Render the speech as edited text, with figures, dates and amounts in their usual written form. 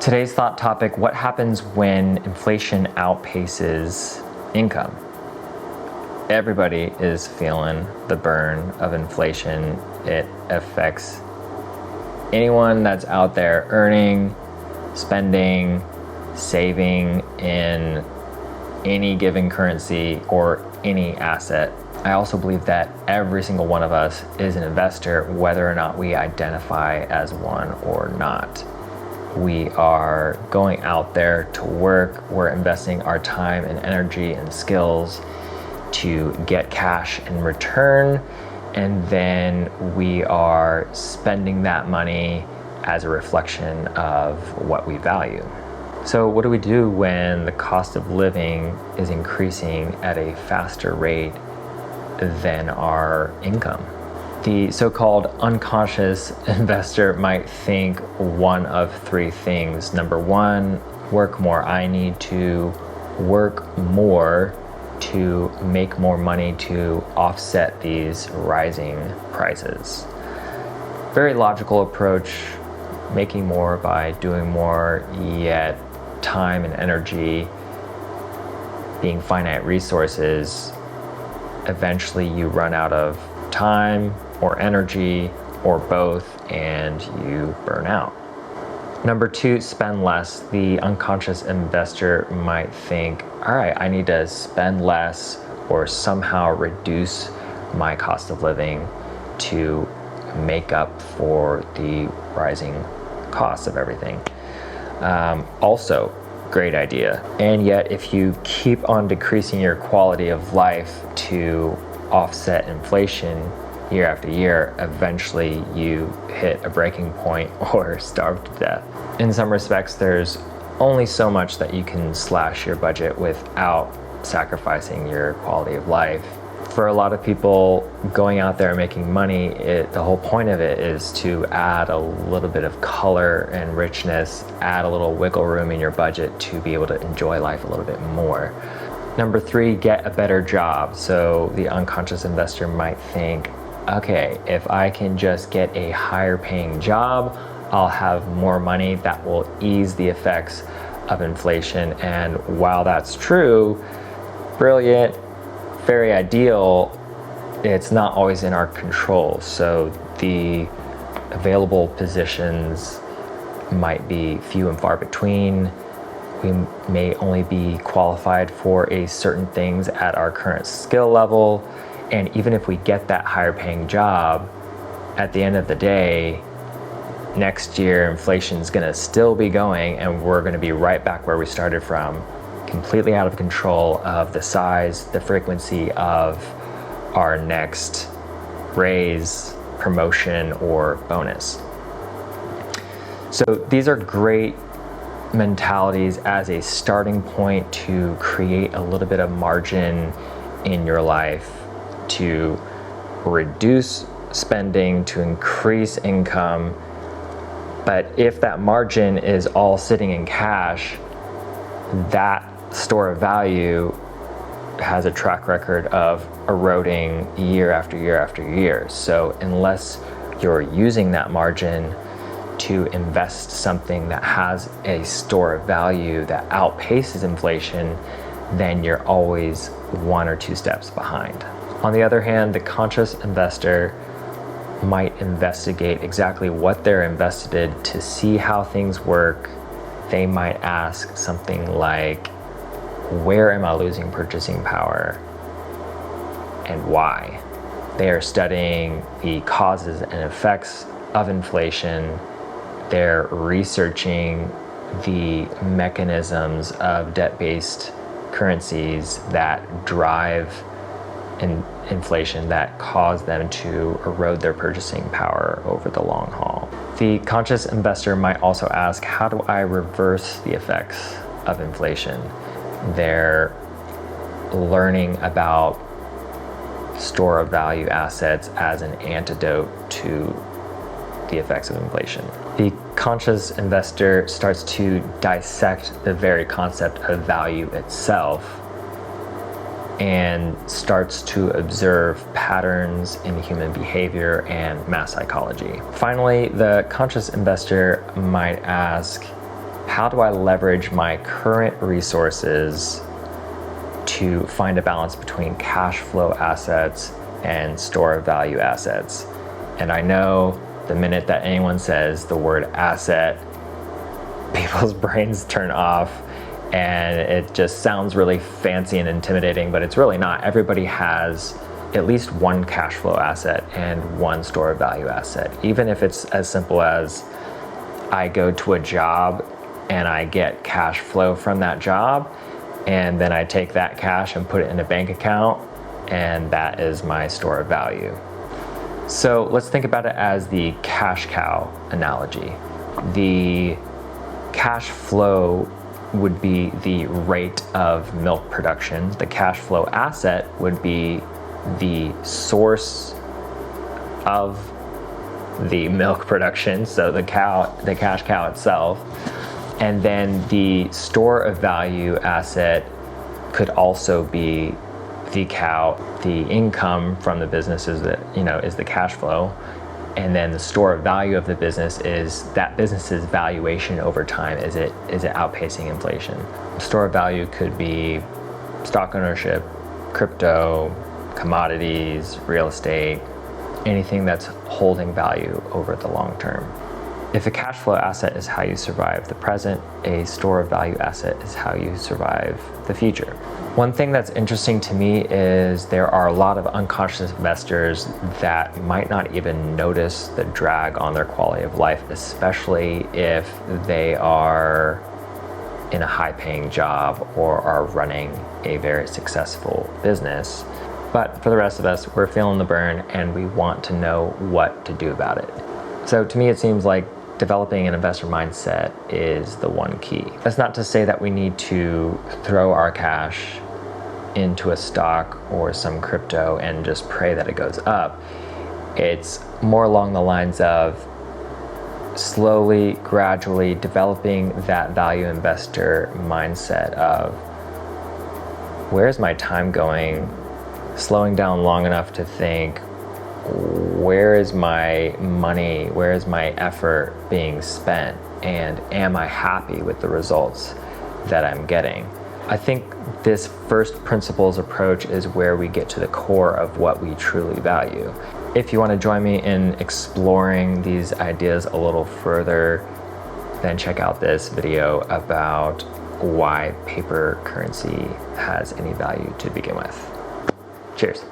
Today's thought topic: what happens when inflation outpaces income? Everybody is feeling the burn of inflation. It affects anyone that's out there earning, spending, saving in any given currency or any asset. I also believe that every single one of us is an investor, whether or not we identify as one or not. We are going out there to work, we're investing our time and energy and skills to get cash in return, and then we are spending that money as a reflection of what we value. So what do we do when the cost of living is increasing at a faster rate than our income? The so-called unconscious investor might think one of three things. Number one, work more. I need to work more to make more money to offset these rising prices. Very logical approach, making more by doing more, yet time and energy being finite resources, eventually you run out of time or energy or both and you burn out. Number two, spend less. The unconscious investor might think, all right, I need to spend less or somehow reduce my cost of living to make up for the rising costs of everything. Also, great idea. And yet, if you keep on decreasing your quality of life to offset inflation year after year, eventually you hit a breaking point or starve to death. In some respects, there's only so much that you can slash your budget without sacrificing your quality of life. For a lot of people going out there and making money, the whole point of it is to add a little bit of color and richness, add a little wiggle room in your budget to be able to enjoy life a little bit more. Number three, get a better job. So the unconscious investor might think, okay, if I can just get a higher paying job, I'll have more money that will ease the effects of inflation. And while that's true, brilliant, very ideal, it's not always in our control. So the available positions might be few and far between. We may only be qualified for certain things at our current skill level. And even if we get that higher paying job, at the end of the day, next year inflation is going to still be going and we're going to be right back where we started from, completely out of control of the size, the frequency of our next raise, promotion, or bonus. So these are great mentalities as a starting point to create a little bit of margin in your life, to reduce spending, to increase income. But if that margin is all sitting in cash, that store of value has a track record of eroding year after year after year. So unless you're using that margin to invest something that has a store of value that outpaces inflation, then you're always one or two steps behind. On the other hand, the conscious investor might investigate exactly what they're invested in to see how things work. They might ask something like, where am I losing purchasing power and why? They are studying the causes and effects of inflation. They're researching the mechanisms of debt-based currencies that drive inflation, that cause them to erode their purchasing power over the long haul. The conscious investor might also ask, how do I reverse the effects of inflation? They're learning about store of value assets as an antidote to the effects of inflation. The conscious investor starts to dissect the very concept of value itself and starts to observe patterns in human behavior and mass psychology. Finally, the conscious investor might ask, How do I leverage my current resources to find a balance between cash flow assets and store of value assets? And I know the minute that anyone says the word asset, people's brains turn off and it just sounds really fancy and intimidating, but it's really not. Everybody has at least one cash flow asset and one store of value asset. Even if it's as simple as I go to a job and I get cash flow from that job, and then I take that cash and put it in a bank account, and that is my store of value. So let's think about it as the cash cow analogy. The cash flow would be the rate of milk production. The cash flow asset would be the source of the milk production, so the cash cow itself. And then the store of value asset could also be the cow. The income from the business is the cash flow, and then the store of value of the business is that business's valuation over time. Is it outpacing inflation? Store of value could be stock ownership, crypto, commodities, real estate, anything that's holding value over the long term. If a cash flow asset is how you survive the present, a store of value asset is how you survive the future. One thing that's interesting to me is there are a lot of unconscious investors that might not even notice the drag on their quality of life, especially if they are in a high-paying job or are running a very successful business. But for the rest of us, we're feeling the burn and we want to know what to do about it. So to me, it seems like developing an investor mindset is the one key. That's not to say that we need to throw our cash into a stock or some crypto and just pray that it goes up. It's more along the lines of slowly, gradually developing that value investor mindset of where's my time going, slowing down long enough to think, where is my money, where is my effort being spent, and am I happy with the results that I'm getting? I think this first principles approach is where we get to the core of what we truly value. If you want to join me in exploring these ideas a little further, then check out this video about why paper currency has any value to begin with. Cheers.